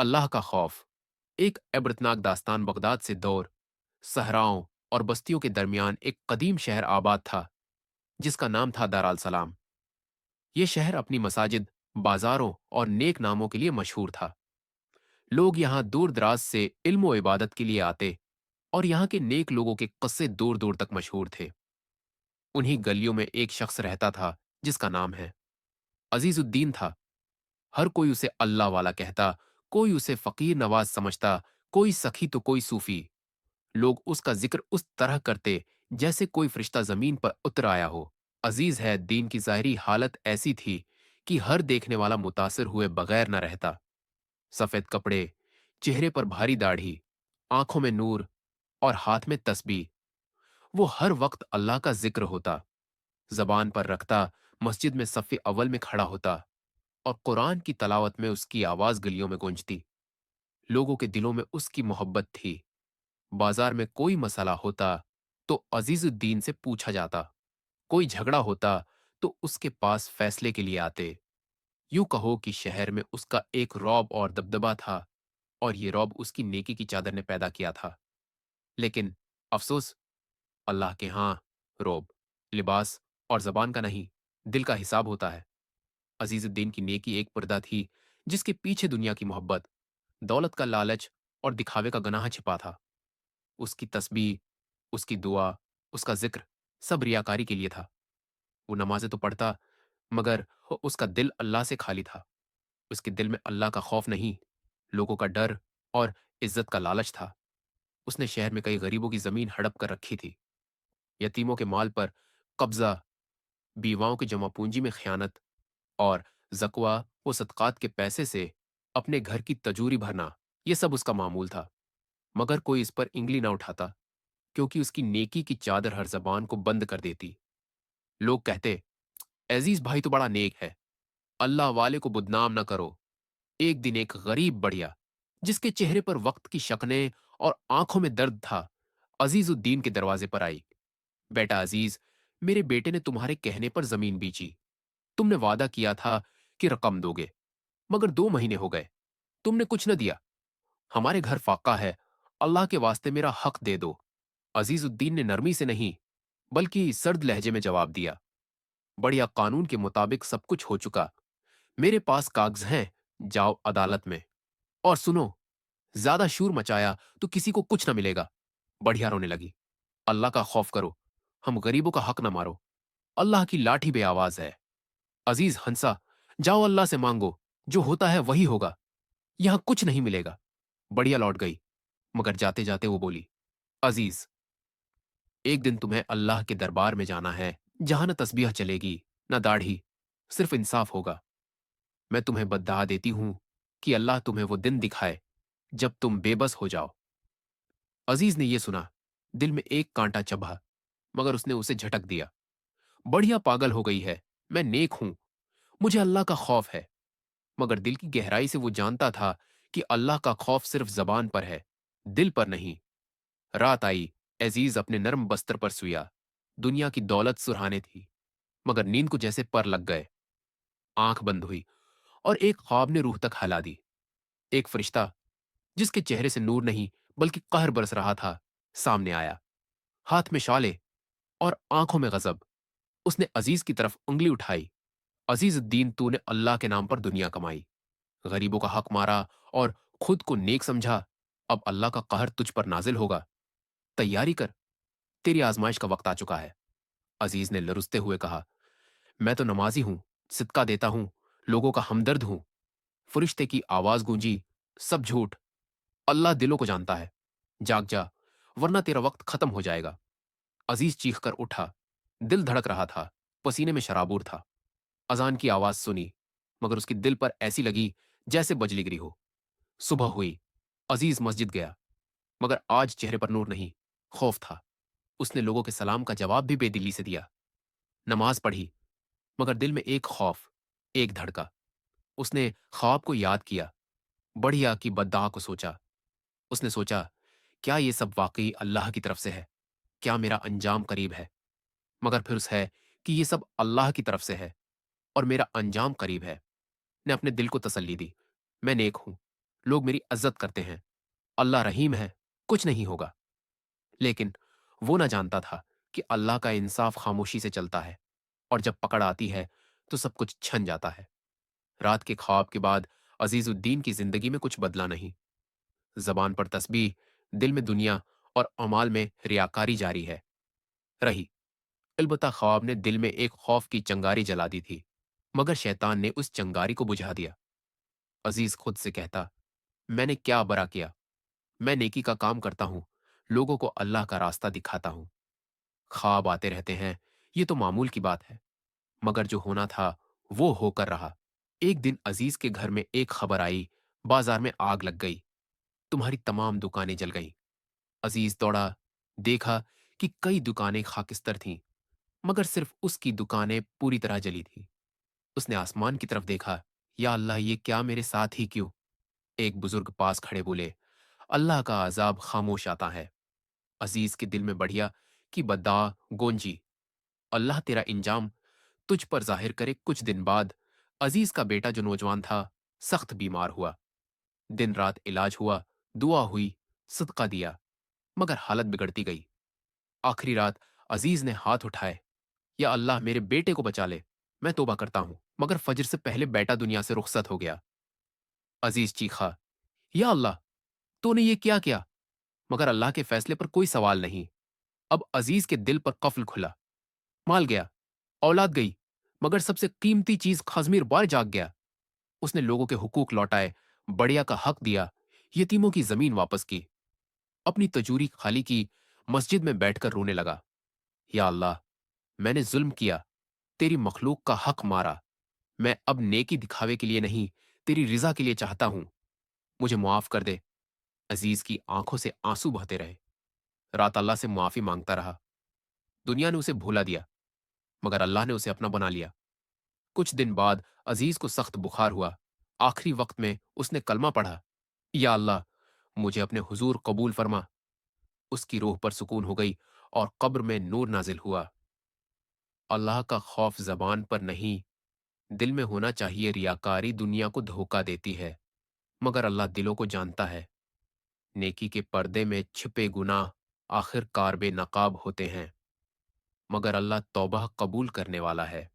اللہ کا خوف ایک عبرتناک داستان بغداد سے دور صحراؤں اور بستیوں کے درمیان ایک قدیم شہر آباد تھا جس کا نام تھا دار السلام۔ یہ شہر اپنی مساجد، بازاروں اور نیک ناموں کے لیے مشہور تھا۔ لوگ یہاں دور دراز سے علم و عبادت کے لیے آتے اور یہاں کے نیک لوگوں کے قصے دور دور تک مشہور تھے۔ انہی گلیوں میں ایک شخص رہتا تھا جس کا نام ہے عزیز الدین تھا۔ ہر کوئی اسے اللہ والا کہتا، کوئی اسے فقیر نواز سمجھتا، کوئی سخی تو کوئی صوفی۔ لوگ اس کا ذکر اس طرح کرتے جیسے کوئی فرشتہ زمین پر اتر آیا ہو۔ عزیز ہے دین کی ظاہری حالت ایسی تھی کہ ہر دیکھنے والا متاثر ہوئے بغیر نہ رہتا۔ سفید کپڑے، چہرے پر بھاری داڑھی، آنکھوں میں نور اور ہاتھ میں تسبیح۔ وہ ہر وقت اللہ کا ذکر ہوتا، زبان پر رکھتا، مسجد میں صف اول میں کھڑا ہوتا اور قرآن کی تلاوت میں اس کی آواز گلیوں میں گونجتی۔ لوگوں کے دلوں میں اس کی محبت تھی۔ بازار میں کوئی مسئلہ ہوتا تو عزیز الدین سے پوچھا جاتا، کوئی جھگڑا ہوتا تو اس کے پاس فیصلے کے لیے آتے۔ یوں کہو کہ شہر میں اس کا ایک رعب اور دبدبا تھا، اور یہ رعب اس کی نیکی کی چادر نے پیدا کیا تھا۔ لیکن افسوس، اللہ کے ہاں رعب لباس اور زبان کا نہیں، دل کا حساب ہوتا ہے۔ عزیز الدین کی نیکی ایک پردہ تھی جس کے پیچھے دنیا کی محبت، دولت کا لالچ اور دکھاوے کا گناہ چھپا تھا۔ اس کی تسبیح، اس کی دعا، اس کا ذکر سب ریاکاری کے لیے تھا۔ وہ نمازیں تو پڑھتا، مگر اس کا دل اللہ سے خالی تھا۔ اس کے دل میں اللہ کا خوف نہیں، لوگوں کا ڈر اور عزت کا لالچ تھا۔ اس نے شہر میں کئی غریبوں کی زمین ہڑپ کر رکھی تھی، یتیموں کے مال پر قبضہ، بیواؤں کی جمع پونجی میں خیانت اور زکوہ و صدقات کے پیسے سے اپنے گھر کی تجوری بھرنا، یہ سب اس کا معمول تھا۔ مگر کوئی اس پر انگلی نہ اٹھاتا، کیونکہ اس کی نیکی کی چادر ہر زبان کو بند کر دیتی۔ لوگ کہتے، عزیز بھائی تو بڑا نیک ہے، اللہ والے کو بدنام نہ کرو۔ ایک دن ایک غریب بڑھیا، جس کے چہرے پر وقت کی شکنیں اور آنکھوں میں درد تھا، عزیز الدین کے دروازے پر آئی۔ بیٹا عزیز، میرے بیٹے نے تمہارے کہنے پر زمین بیچی۔ تم نے وعدہ کیا تھا کہ رقم دو گے، مگر 2 مہینے ہو گئے، تم نے کچھ نہ دیا۔ ہمارے گھر فاقہ ہے، اللہ کے واسطے میرا حق دے دو۔ عزیز الدین نے نرمی سے نہیں بلکہ سرد لہجے میں جواب دیا، بڑھیا قانون کے مطابق سب کچھ ہو چکا، میرے پاس کاغذ ہیں، جاؤ عدالت میں۔ اور سنو، زیادہ شور مچایا تو کسی کو کچھ نہ ملے گا۔ بڑھیا رونے لگی، اللہ کا خوف کرو، ہم غریبوں کا حق نہ مارو، اللہ کی لاٹھی بے آواز ہے۔ عزیز ہنسا، جاؤ اللہ سے مانگو، جو ہوتا ہے وہی ہوگا، یہاں کچھ نہیں ملے گا۔ بڑھیا لوٹ گئی، مگر جاتے جاتے وہ بولی، عزیز، ایک دن تمہیں اللہ کے دربار میں جانا ہے، جہاں نہ تسبیح چلے گی نہ داڑھی، صرف انصاف ہوگا۔ میں تمہیں بددعا دیتی ہوں کہ اللہ تمہیں وہ دن دکھائے جب تم بے بس ہو جاؤ۔ عزیز نے یہ سنا، دل میں ایک کانٹا چبھا، مگر اس نے اسے جھٹک دیا۔ بڑھیا پاگل ہو گئی ہے، میں نیک ہوں، مجھے اللہ کا خوف ہے۔ مگر دل کی گہرائی سے وہ جانتا تھا کہ اللہ کا خوف صرف زبان پر ہے، دل پر نہیں۔ رات آئی، عزیز اپنے نرم بستر پر سویا۔ دنیا کی دولت سرہانے تھی، مگر نیند کو جیسے پر لگ گئے۔ آنکھ بند ہوئی اور ایک خواب نے روح تک ہلا دی۔ ایک فرشتہ، جس کے چہرے سے نور نہیں بلکہ قہر برس رہا تھا، سامنے آیا، ہاتھ میں شالے اور آنکھوں میں غضب۔ اس نے عزیز کی طرف انگلی اٹھائی، عزیز الدین، تو نے اللہ کے نام پر دنیا کمائی، غریبوں کا حق مارا اور خود کو نیک سمجھا، اب اللہ کا قہر تجھ پر نازل ہوگا، تیاری کر، تیری آزمائش کا وقت آ چکا ہے۔ عزیز نے لرزتے ہوئے کہا، میں تو نمازی ہوں، صدقہ دیتا ہوں، لوگوں کا ہمدرد ہوں۔ فرشتے کی آواز گونجی، سب جھوٹ، اللہ دلوں کو جانتا ہے، جاگ جا، ورنہ تیرا وقت ختم ہو جائے گا۔ عزیز چیخ کر اٹھا، دل دھڑک رہا تھا، پسینے میں شرابور تھا۔ اذان کی آواز سنی، مگر اس کی دل پر ایسی لگی جیسے بجلی گری ہو۔ صبح ہوئی، عزیز مسجد گیا، مگر آج چہرے پر نور نہیں، خوف تھا۔ اس نے لوگوں کے سلام کا جواب بھی بے دلی سے دیا۔ نماز پڑھی، مگر دل میں ایک خوف، ایک دھڑکا۔ اس نے خواب کو یاد کیا، بڑھیا کی بددعا کو سوچا۔ اس نے سوچا، کیا یہ سب واقعی اللہ کی طرف سے ہے؟ کیا میرا انجام قریب ہے؟ مگر پھر اس ہے کہ یہ سب اللہ کی طرف سے ہے اور میرا انجام قریب ہے۔ نے اپنے دل کو تسلی دی، میں نیک ہوں، لوگ میری عزت کرتے ہیں، اللہ رحیم ہے، کچھ نہیں ہوگا۔ لیکن وہ نہ جانتا تھا کہ اللہ کا انصاف خاموشی سے چلتا ہے، اور جب پکڑ آتی ہے تو سب کچھ چھن جاتا ہے۔ رات کے خواب کے بعد عزیز الدین کی زندگی میں کچھ بدلا نہیں۔ زبان پر تسبیح، دل میں دنیا اور اعمال میں ریاکاری جاری ہے رہی۔ البتہ خواب نے دل میں ایک خوف کی چنگاری جلا دی تھی، مگر شیطان نے اس چنگاری کو بجھا دیا۔ عزیز خود سے کہتا، میں نے کیا برا کیا؟ میں نیکی کا کام کرتا ہوں، لوگوں کو اللہ کا راستہ دکھاتا ہوں۔ خواب آتے رہتے ہیں، یہ تو معمول کی بات ہے، مگر جو ہونا تھا وہ ہو کر رہا۔ ایک دن عزیز کے گھر میں ایک خبر آئی، بازار میں آگ لگ گئی، تمہاری تمام دکانیں جل گئیں۔ عزیز دوڑا، دیکھا کہ کئی دکانیں خاکستر تھیں، مگر صرف اس کی دکانیں پوری طرح جلی تھیں۔ اس نے آسمان کی طرف دیکھا، یا اللہ یہ کیا میرے ساتھ ہی کیوں؟ ایک بزرگ پاس کھڑے بولے، اللہ کا عذاب خاموش آتا ہے۔ عزیز کے دل میں بڑھیا کہ بدعا گونجی، اللہ تیرا انجام تجھ پر ظاہر کرے۔ کچھ دن بعد عزیز کا بیٹا جو نوجوان تھا سخت بیمار ہوا۔ دن رات علاج ہوا، دعا ہوئی، صدقہ دیا، مگر حالت بگڑتی گئی۔ آخری رات عزیز نے ہاتھ اٹھائے، یا اللہ میرے بیٹے کو بچا لے، میں توبہ کرتا ہوں، مگر فجر سے پہلے بیٹا دنیا سے رخصت ہو گیا۔ عزیز چیخا، یا اللہ تو نے یہ کیا کیا؟ مگر اللہ کے فیصلے پر کوئی سوال نہیں۔ اب عزیز کے دل پر قفل کھلا، مال گیا، اولاد گئی، مگر سب سے قیمتی چیز خزمیر بار جاگ گیا۔ اس نے لوگوں کے حقوق لوٹائے، بڑیا کا حق دیا، یتیموں کی زمین واپس کی، اپنی تجوری خالی کی، مسجد میں بیٹھ کر رونے لگا۔ یا اللہ میں نے ظلم کیا، تیری مخلوق کا حق مارا، میں اب نیکی دکھاوے کے لیے نہیں، تیری رضا کے لیے چاہتا ہوں، مجھے معاف کر دے۔ عزیز کی آنکھوں سے آنسو بہتے رہے، رات اللہ سے معافی مانگتا رہا۔ دنیا نے اسے بھولا دیا، مگر اللہ نے اسے اپنا بنا لیا۔ کچھ دن بعد عزیز کو سخت بخار ہوا۔ آخری وقت میں اس نے کلمہ پڑھا، یا اللہ مجھے اپنے حضور قبول فرما۔ اس کی روح پر سکون ہو گئی اور قبر میں نور نازل ہوا۔ اللہ کا خوف زبان پر نہیں، دل میں ہونا چاہیے۔ ریاکاری دنیا کو دھوکہ دیتی ہے، مگر اللہ دلوں کو جانتا ہے۔ نیکی کے پردے میں چھپے گناہ آخر کار بے نقاب ہوتے ہیں، مگر اللہ توبہ قبول کرنے والا ہے۔